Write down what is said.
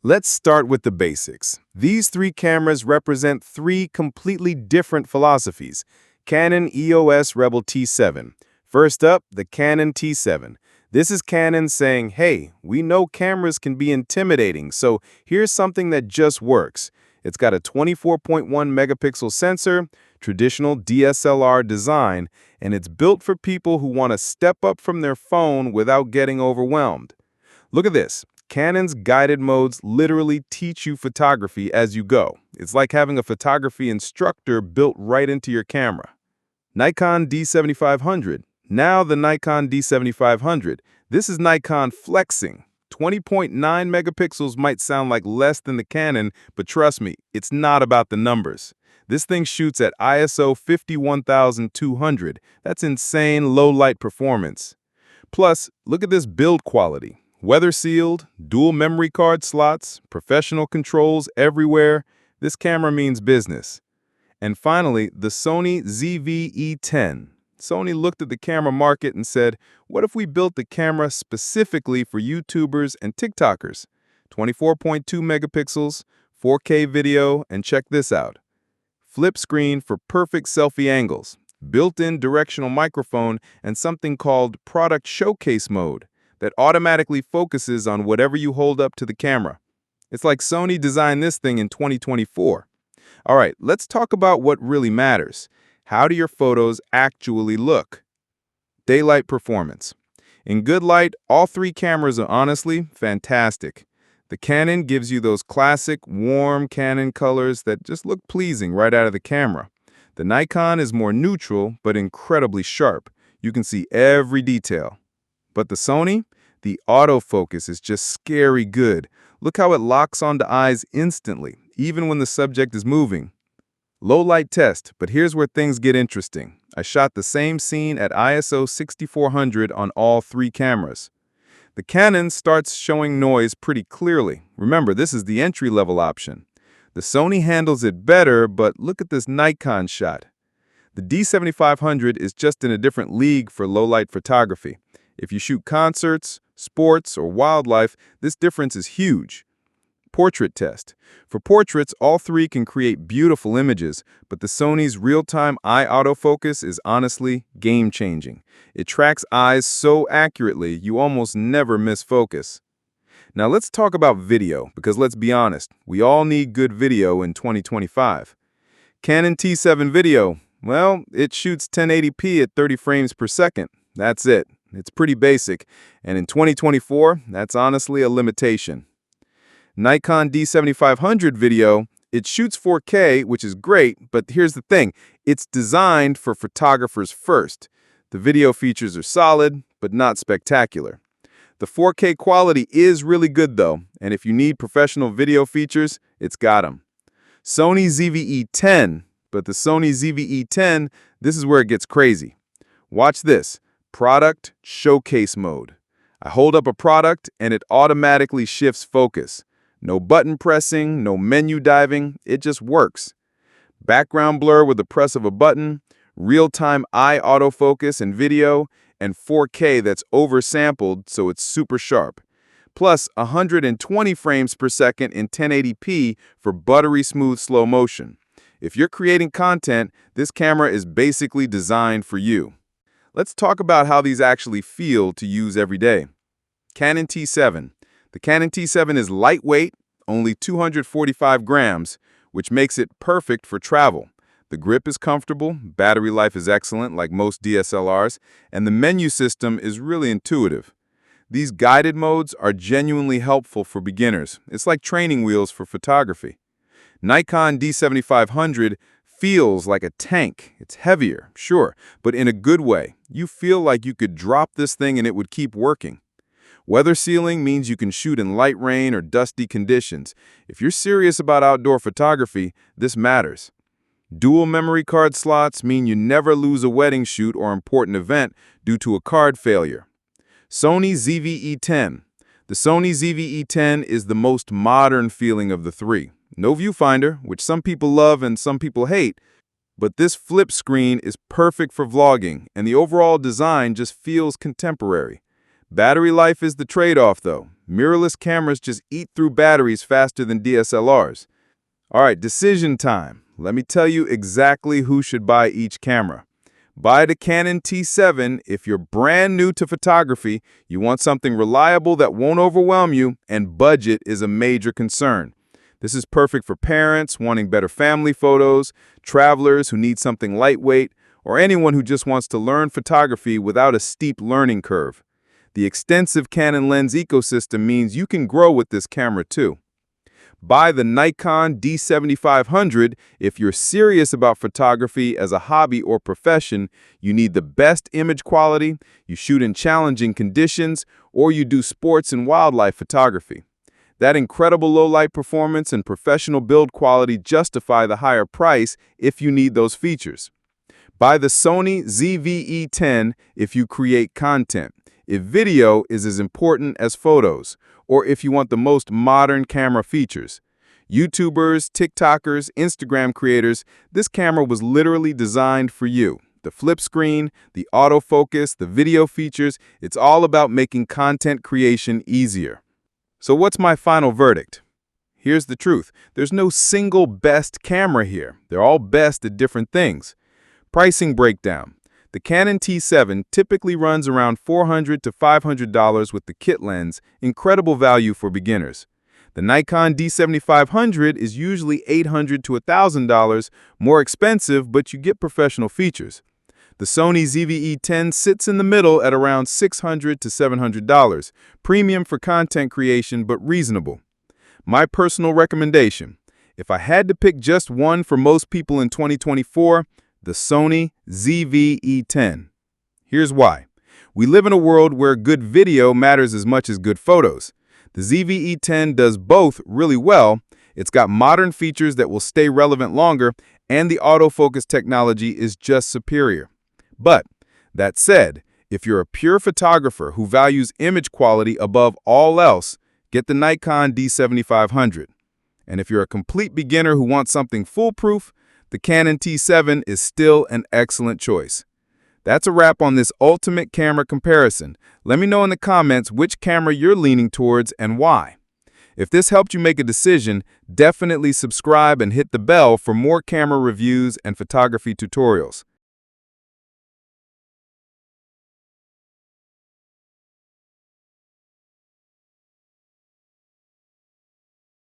Let's start with the basics. These three cameras represent three completely different philosophies. Canon EOS Rebel T7. First up, the Canon T7. This is Canon saying, hey, we know cameras can be intimidating, so here's something that just works. It's got a 24.1 megapixel sensor, traditional DSLR design, and it's built for people who want to step up from their phone without getting overwhelmed. Look at this. Canon's guided modes literally teach you photography as you go. It's like having a photography instructor built right into your camera. Nikon D7500. Now the Nikon D7500. This is Nikon flexing. 20.9 megapixels might sound like less than the Canon, but trust me, it's not about the numbers. This thing shoots at ISO 51200. That's insane low-light performance. Plus, look at this build quality. Weather-sealed, dual memory card slots, professional controls everywhere. This camera means business. And finally, the Sony ZV-E10. Sony looked at the camera market and said, what if we built the camera specifically for YouTubers and TikTokers? 24.2 megapixels, 4K video, and check this out. Flip screen for perfect selfie angles, built-in directional microphone, and something called product showcase mode that automatically focuses on whatever you hold up to the camera. It's like Sony designed this thing in 2024. All right, let's talk about what really matters. How do your photos actually look? Daylight performance. In good light, all three cameras are honestly fantastic. The Canon gives you those classic, warm Canon colors that just look pleasing right out of the camera. The Nikon is more neutral, but incredibly sharp. You can see every detail. But the Sony, the autofocus is just scary good. Look how it locks onto eyes instantly, even when the subject is moving. Low light test, but here's where things get interesting. I shot the same scene at ISO 6400 on all three cameras. The Canon starts showing noise pretty clearly. Remember, this is the entry-level option. The Sony handles it better, but look at this Nikon shot. The D7500 is just in a different league for low-light photography. If you shoot concerts, sports, or wildlife, this difference is huge. Portrait test. For portraits, all three can create beautiful images, but the Sony's real-time eye autofocus is honestly game-changing. It tracks eyes so accurately, you almost never miss focus. Now let's talk about video, because let's be honest, we all need good video in 2025. Canon T7 video, well, it shoots 1080p at 30 frames per second. That's it. It's pretty basic, and in 2024, that's honestly a limitation. Nikon D7500 video, it shoots 4K, which is great, but here's the thing. It's designed for photographers first. The video features are solid, but not spectacular. The 4K quality is really good, though, and if you need professional video features, it's got them. Sony ZV-E10, but the Sony ZV-E10, this is where it gets crazy. Watch this. Product showcase mode. I hold up a product and it automatically shifts focus. No button pressing, no menu diving, it just works. Background blur with the press of a button, real-time eye autofocus in video, and 4K that's oversampled so it's super sharp. Plus 120 frames per second in 1080p for buttery smooth slow motion. If you're creating content, this camera is basically designed for you. Let's talk about how these actually feel to use every day. Canon T7. The Canon T7 is lightweight, only 245 grams, which makes it perfect for travel. The grip is comfortable, battery life is excellent like most DSLRs, and the menu system is really intuitive. These guided modes are genuinely helpful for beginners. It's like training wheels for photography. Nikon D7500 feels like a tank. It's heavier, sure, but in a good way. You feel like you could drop this thing and it would keep working. Weather sealing means you can shoot in light rain or dusty conditions. If you're serious about outdoor photography, this matters. Dual memory card slots mean you never lose a wedding shoot or important event due to a card failure. Sony ZV-E10. The Sony ZV-E10 is the most modern feeling of the three. No viewfinder, which some people love and some people hate, but this flip screen is perfect for vlogging, and the overall design just feels contemporary. Battery life is the trade-off, though. Mirrorless cameras just eat through batteries faster than DSLRs. All right, decision time. Let me tell you exactly who should buy each camera. Buy the Canon T7 if you're brand new to photography, you want something reliable that won't overwhelm you, and budget is a major concern. This is perfect for parents wanting better family photos, travelers who need something lightweight, or anyone who just wants to learn photography without a steep learning curve. The extensive Canon lens ecosystem means you can grow with this camera too. Buy the Nikon D7500 if you're serious about photography as a hobby or profession, you need the best image quality, you shoot in challenging conditions, or you do sports and wildlife photography. That incredible low-light performance and professional build quality justify the higher price if you need those features. Buy the Sony ZV-E10 if you create content, if video is as important as photos, or if you want the most modern camera features. YouTubers, TikTokers, Instagram creators, this camera was literally designed for you. The flip screen, the autofocus, the video features, it's all about making content creation easier. So what's my final verdict? Here's the truth. There's no single best camera here. They're all best at different things. Pricing breakdown. The Canon T7 typically runs around $400 to $500 with the kit lens, incredible value for beginners. The Nikon D7500 is usually $800 to $1,000, more expensive, but you get professional features. The Sony ZV-E10 sits in the middle at around $600 to $700, premium for content creation but reasonable. My personal recommendation, if I had to pick just one for most people in 2024, the Sony ZV-E10. Here's why. We live in a world where good video matters as much as good photos. The ZV-E10 does both really well. It's got modern features that will stay relevant longer, and the autofocus technology is just superior. But, that said, if you're a pure photographer who values image quality above all else, get the Nikon D7500. And if you're a complete beginner who wants something foolproof, the Canon T7 is still an excellent choice. That's a wrap on this ultimate camera comparison. Let me know in the comments which camera you're leaning towards and why. If this helped you make a decision, definitely subscribe and hit the bell for more camera reviews and photography tutorials.